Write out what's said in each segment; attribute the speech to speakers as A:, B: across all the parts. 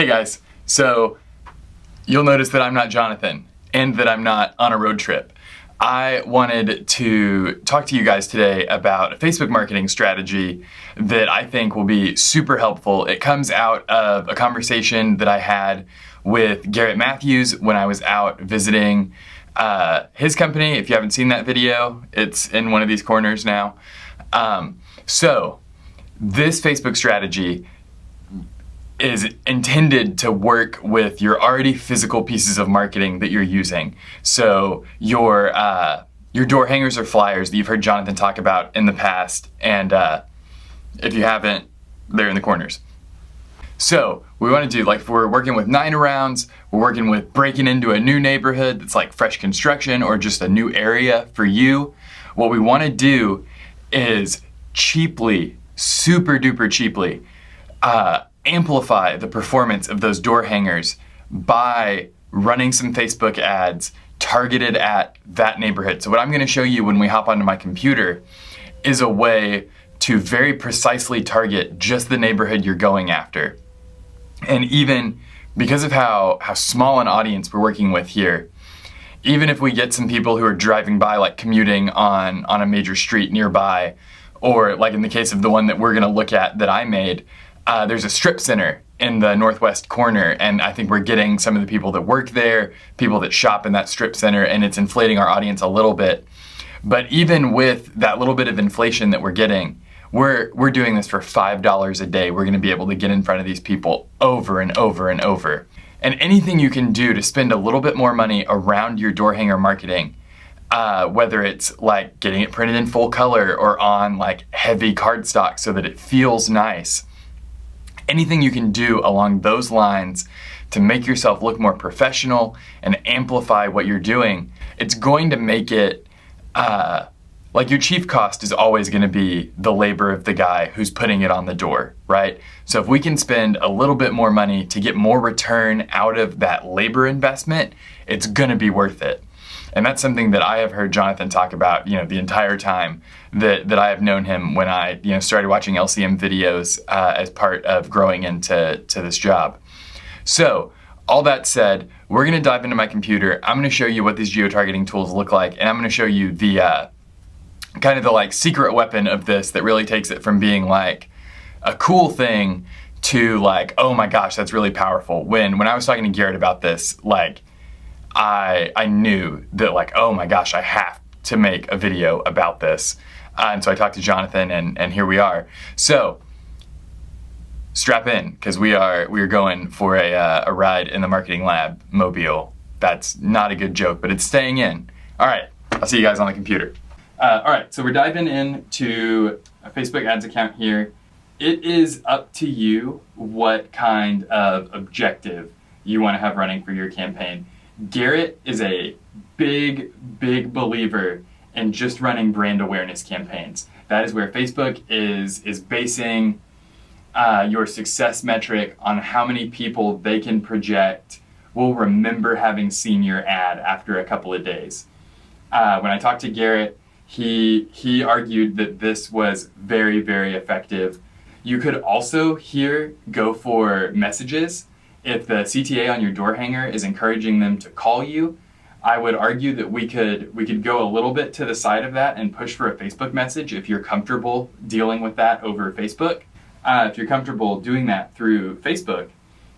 A: guys, so you'll notice that I'm not Jonathan and that I'm not on a road trip. I wanted to talk to you guys today about a Facebook marketing strategy that I think will be super helpful. It comes out of a conversation that I had with Garrett Matthews when I was out visiting his company. If you haven't seen that video, it's in one of these corners now. So this Facebook strategy is intended to work with your already physical pieces of marketing that you're using. So your door hangers or flyers that you've heard Jonathan talk about in the past, and if you haven't, they're in the corners. So we want to do, like, if we're working with 9-arounds, we're working with breaking into a new neighborhood that's like fresh construction or just a new area for you. What we want to do is cheaply, super duper cheaply, amplify the performance of those door hangers by running some Facebook ads targeted at that neighborhood. So what I'm going to show you when we hop onto my computer is a way to very precisely target just the neighborhood you're going after. And even because of how small an audience we're working with here, even if we get some people who are driving by, like commuting on a major street nearby, or like in the case of the one that we're going to look at that I made, there's a strip center in the northwest corner, and I think we're getting some of the people that work there, people that shop in that strip center, and it's inflating our audience a little bit. But even with that little bit of inflation that we're getting, we're doing this for $5 a day. We're going to be able to get in front of these people over and over and over. And anything you can do to spend a little bit more money around your door hanger marketing, whether it's like getting it printed in full color or on like heavy cardstock so that it feels nice, anything you can do along those lines to make yourself look more professional and amplify what you're doing, it's going to make it, like, your chief cost is always going to be the labor of the guy who's putting it on the door, right? So if we can spend a little bit more money to get more return out of that labor investment, it's going to be worth it. And that's something that I have heard Jonathan talk about, the entire time that I have known him, when I, started watching LCM videos as part of growing into this job. So all that said, we're going to dive into my computer. I'm going to show you what these geo-targeting tools look like, and I'm going to show you the kind of the like secret weapon of this that really takes it from being like a cool thing to like, oh my gosh, that's really powerful. When I was talking to Garrett about this, like, I knew that, like, oh my gosh, I have to make a video about this. And so I talked to Jonathan, and here we are. So strap in, because we are going for a ride in the marketing lab mobile. That's not a good joke, but it's staying in. All right, I'll see you guys on the computer. All right, so we're diving into a Facebook ads account here. It is up to you what kind of objective you want to have running for your campaign. Garrett is a big believer in just running brand awareness campaigns. That is where Facebook is basing your success metric on how many people they can project will remember having seen your ad after a couple of days. When I talked to Garrett, he argued that this was very effective. You could also here go for messages. If the CTA on your door hanger is encouraging them to call you, I would argue that we could go a little bit to the side of that and push for a Facebook message if you're comfortable dealing with that over Facebook. If you're comfortable doing that through Facebook,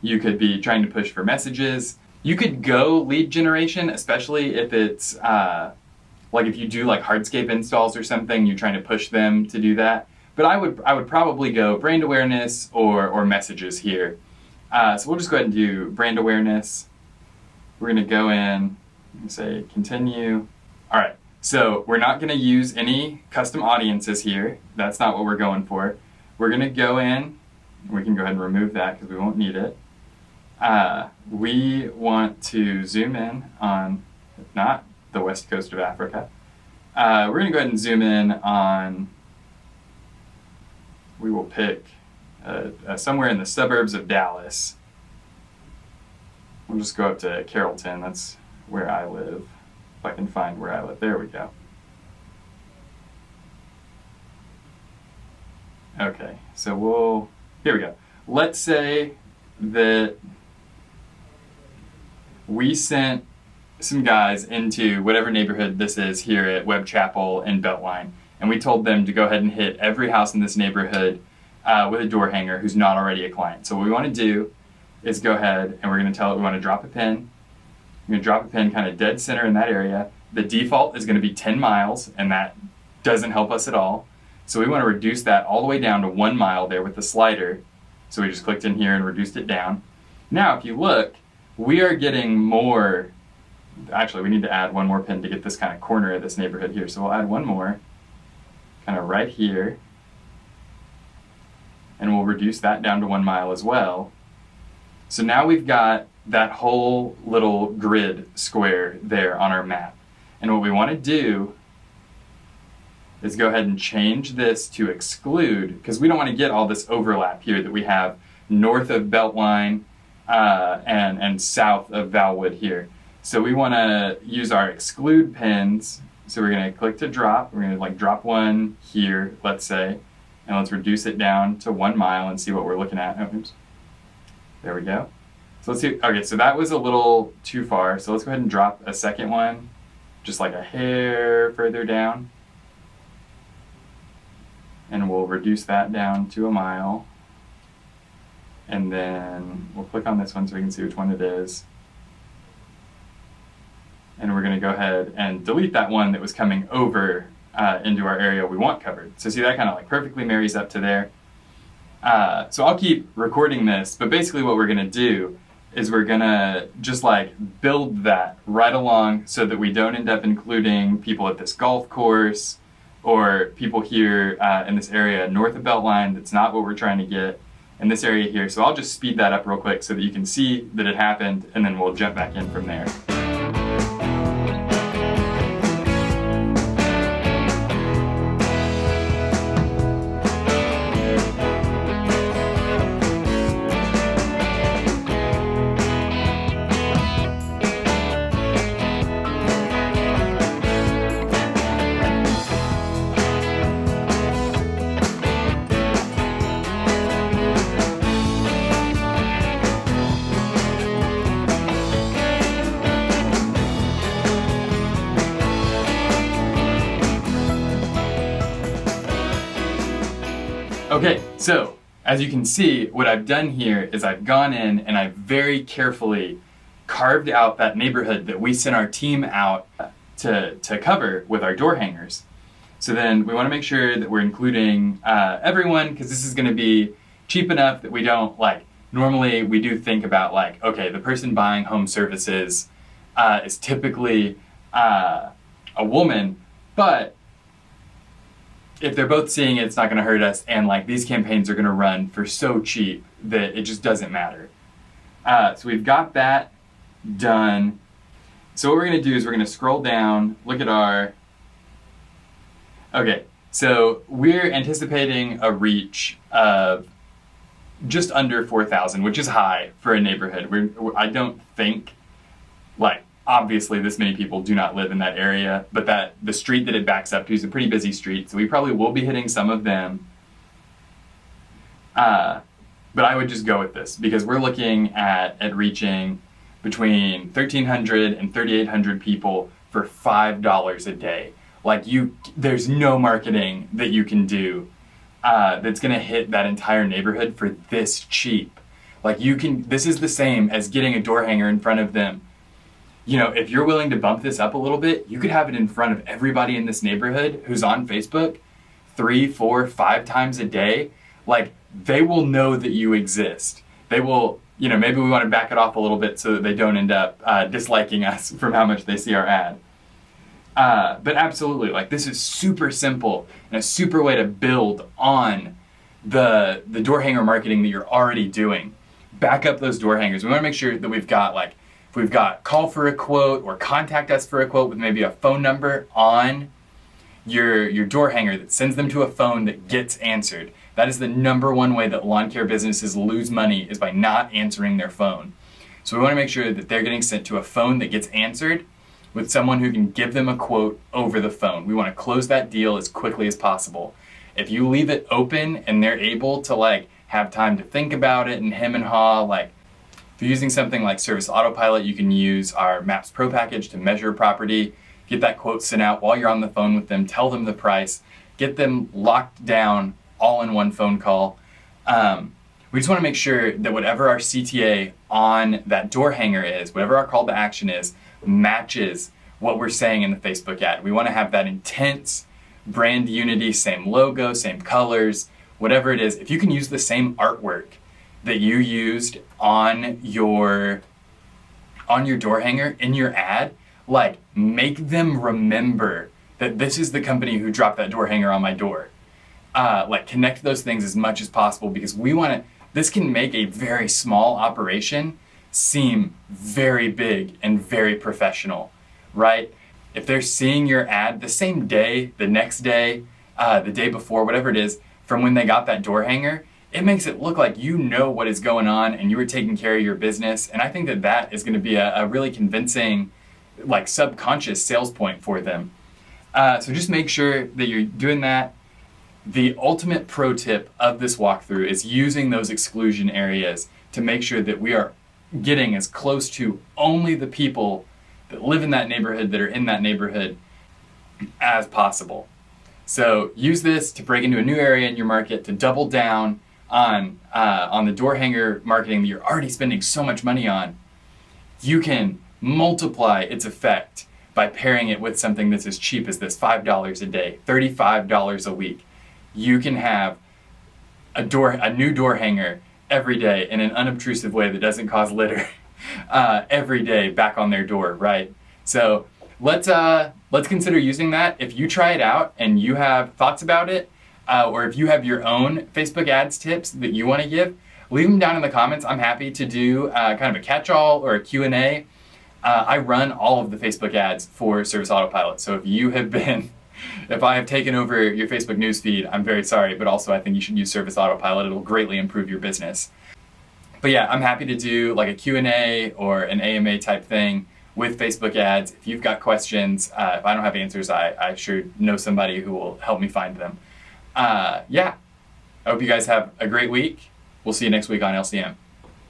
A: you could be trying to push for messages. You could go lead generation, especially if it's like if you do like hardscape installs or something, you're trying to push them to do that. But I would probably go brand awareness or messages here. So we'll just go ahead and do brand awareness. We're going to go in and say continue. All right, so we're not going to use any custom audiences here. That's not what we're going for. We're going to go in. We can go ahead and remove that because we won't need it. We want to zoom in on, if not, the west coast of Africa. We're going to go ahead and zoom in on, we will pick somewhere in the suburbs of Dallas. We'll just go up to Carrollton. That's where I live. If I can find where I live. There we go. Okay, so here we go. Let's say that we sent some guys into whatever neighborhood this is here at Webb Chapel and Beltline, and we told them to go ahead and hit every house in this neighborhood with a door hanger who's not already a client. So what we want to do is go ahead and we're going to tell it we want to drop a pin. We're going to drop a pin kind of dead center in that area. The default is going to be 10 miles, and that doesn't help us at all. So we want to reduce that all the way down to 1 mile there with the slider. So we just clicked in here and reduced it down. Now if you look, we are getting more. Actually, we need to add one more pin to get this kind of corner of this neighborhood here. So we'll add one more, kind of right here. And we'll reduce that down to 1 mile as well. So now we've got that whole little grid square there on our map. And what we want to do is go ahead and change this to exclude, because we don't want to get all this overlap here that we have north of Beltline and south of Valwood here. So we want to use our exclude pins. So we're going to click to drop. We're going to like drop one here, let's say, and let's reduce it down to 1 mile and see what we're looking at. Oh, oops. There we go. So let's see. Okay, so that was a little too far. So let's go ahead and drop a second one, just like a hair further down. And we'll reduce that down to 1 mile. And then we'll click on this one so we can see which one it is. And we're going to go ahead and delete that one that was coming over into our area we want covered. So see, that kind of like perfectly marries up to there. So I'll keep recording this, but basically what we're going to do is we're going to just like build that right along so that we don't end up including people at this golf course or people here in this area north of Beltline. That's not what we're trying to get in this area here. So I'll just speed that up real quick so that you can see that it happened, and then we'll jump back in from there. Okay, so as you can see, what I've done here is I've gone in and I've very carefully carved out that neighborhood that we sent our team out to cover with our door hangers. So then we want to make sure that we're including everyone, because this is going to be cheap enough that we don't like, normally we do think about like, okay, the person buying home services is typically a woman, but if they're both seeing it, it's not going to hurt us, and like these campaigns are going to run for so cheap that it just doesn't matter. So we've got that done. So what we're going to do is we're going to scroll down, look at our... Okay, so we're anticipating a reach of just under 4,000, which is high for a neighborhood. I don't think, like, obviously this many people do not live in that area, but that the street that it backs up to is a pretty busy street, so we probably will be hitting some of them. But I would just go with this because we're looking at reaching between 1,300 and 3,800 people for $5 a day. Like there's no marketing that you can do that's gonna hit that entire neighborhood for this cheap. Like this is the same as getting a door hanger in front of them. You know, if you're willing to bump this up a little bit, you could have it in front of everybody in this neighborhood who's on Facebook 3, 4, 5 times a day. Like, they will know that you exist. They will, you know, maybe we want to back it off a little bit so that they don't end up disliking us from how much they see our ad. But absolutely, like, this is super simple and a super way to build on the door hanger marketing that you're already doing. Back up those door hangers. We want to make sure that we've got, like, if we've got call for a quote or contact us for a quote with maybe a phone number on your door hanger that sends them to a phone that gets answered. That is the #1 way that lawn care businesses lose money, is by not answering their phone. So we want to make sure that they're getting sent to a phone that gets answered with someone who can give them a quote over the phone. We want to close that deal as quickly as possible. If you leave it open and they're able to like have time to think about it and hem and haw. Like if you're using something like Service Autopilot, you can use our Maps Pro package to measure a property, get that quote sent out while you're on the phone with them, tell them the price, get them locked down all in one phone call. We just want to make sure that whatever our CTA on that door hanger is, whatever our call to action is, matches what we're saying in the Facebook ad. We want to have that intense brand unity, same logo, same colors, whatever it is. If you can use the same artwork that you used on your door hanger in your ad, like make them remember that this is the company who dropped that door hanger on my door. Like connect those things as much as possible, because this can make a very small operation seem very big and very professional, right? If they're seeing your ad the same day, the next day, the day before, whatever it is, from when they got that door hanger, it makes it look like you know what is going on and you were taking care of your business. And I think that that is going to be a really convincing, like subconscious sales point for them. So just make sure that you're doing that. The ultimate pro tip of this walkthrough is using those exclusion areas to make sure that we are getting as close to only the people that live in that neighborhood, that are in that neighborhood, as possible. So use this to break into a new area in your market, to double down on the door hanger marketing that you're already spending so much money on. You can multiply its effect by pairing it with something that's as cheap as this, $5 a day, $35 a week. You can have a new door hanger every day in an unobtrusive way that doesn't cause litter every day back on their door, right? So let's consider using that. If you try it out and you have thoughts about it, or if you have your own Facebook ads tips that you want to give, leave them down in the comments. I'm happy to do kind of a catch-all or a Q&A. I run all of the Facebook ads for Service Autopilot. So if I have taken over your Facebook newsfeed, I'm very sorry, but also I think you should use Service Autopilot. It'll greatly improve your business. But yeah, I'm happy to do like a Q&A or an AMA type thing with Facebook ads. If you've got questions, if I don't have answers, I sure know somebody who will help me find them. Yeah, I hope you guys have a great week. We'll see you next week on LCM.